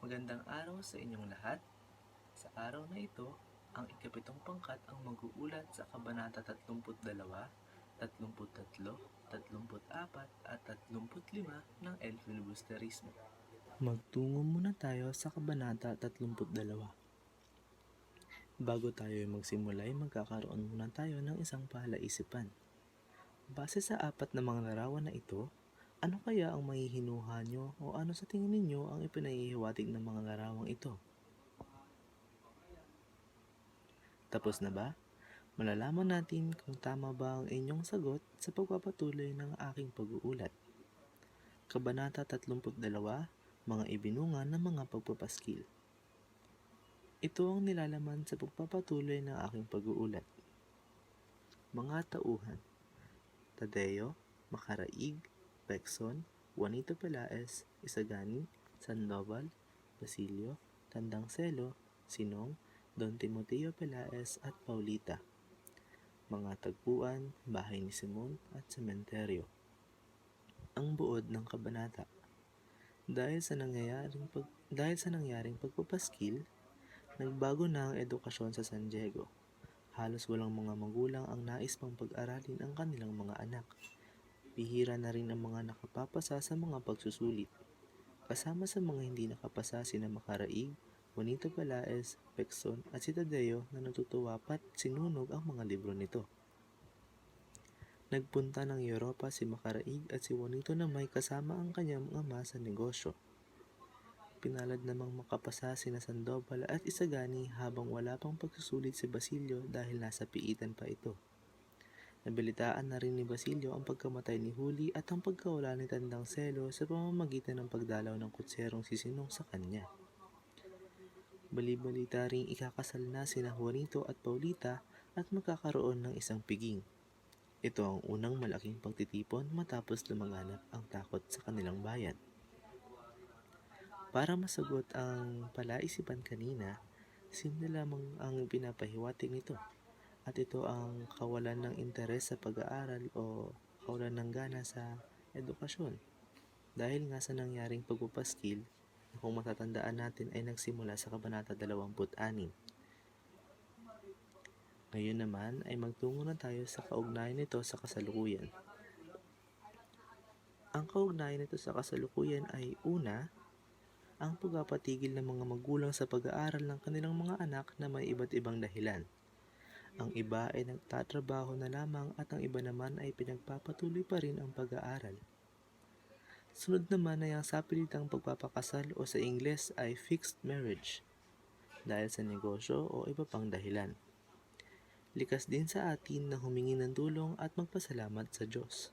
Magandang araw sa inyong lahat. Sa araw na ito, ang ikapitong pangkat ang mag-uulat sa Kabanata 32, 33, 34 at 35 ng El Filibusterismo. Magtungo muna tayo sa Kabanata 32. Bago tayo magsimula ay magkakaroon muna tayo ng isang palaisipan. Base sa apat na mga larawan na ito, ano kaya ang mahihinuha nyo o ano sa tingin ninyo ang ipinahihiwatig ng mga larawang ito? Tapos na ba? Malalaman natin kung tama ba ang inyong sagot sa pagpapatuloy ng aking pag-uulat. Kabanata 32, mga ibinunga ng mga pagpapaskil. Ito ang nilalaman sa pagpapatuloy ng aking pag-uulat. Mga tauhan: Tadeo, Makaraig, Pekson, Juanito Pelaez, Isagani, Sandoval, Basilio, Tandang Selo, Sinong, Don Timoteo Pelaez at Paulita. Mga tagpuan, bahay ni Simon at sementeryo. Ang buod ng kabanata. Dahil sa nangyaring pagpapaskil, nagbago na ang edukasyon sa San Diego. Halos walang mga magulang ang nais pang pag-aralin ang kanilang mga anak. Bihira na rin ang mga nakapapasa sa mga pagsusulit. Kasama sa mga hindi nakapasa sina Makaraig, Juanito Pelaez, Pekson at si Tadeo na natutuwa pat sinunog ang mga libro nito. Nagpunta ng Europa si Makaraig at si Juanito na may kasama ang kanyang ama sa negosyo. Pinalad namang makapasa sina Sandoval at Isagani habang wala pang pagsusulit si Basilio dahil nasa piitan pa ito. Nabalitaan na rin ni Basilio ang pagkamatay ni Huli at ang pagkawala ni Tandang Selo sa pamamagitan ng pagdalaw ng kutserong si Sinong sa kanya. Bali-balita ring ikakasal na sina Juanito at Paulita at magkakaroon ng isang piging. Ito ang unang malaking pagtitipon matapos lumaganap ang takot sa kanilang bayan. Para masagot ang palaisipan kanina, simple lamang ang pinapahiwatig nito. At ito ang kawalan ng interes sa pag-aaral o kawalan ng gana sa edukasyon. Dahil nga sa nangyaring pagpapaskil, na kung matatandaan natin ay nagsimula sa Kabanata 26. Ngayon naman ay magtungo na tayo sa kaugnayan nito sa kasalukuyan. Ang kaugnayan nito sa kasalukuyan ay una, ang pagpapatigil ng mga magulang sa pag-aaral ng kanilang mga anak na may iba't ibang dahilan. Ang iba ay nagtatrabaho na lamang at ang iba naman ay pinagpapatuloy pa rin ang pag-aaral. Sunod naman ay ang sapilitang pagpapakasal o sa Ingles ay fixed marriage dahil sa negosyo o iba pang dahilan. Likas din sa atin na humingi ng tulong at magpasalamat sa Diyos.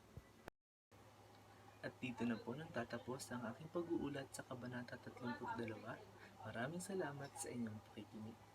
At dito na po nagtatapos ang aking pag-uulat sa Kabanata 32. Maraming salamat sa inyong pakikinig.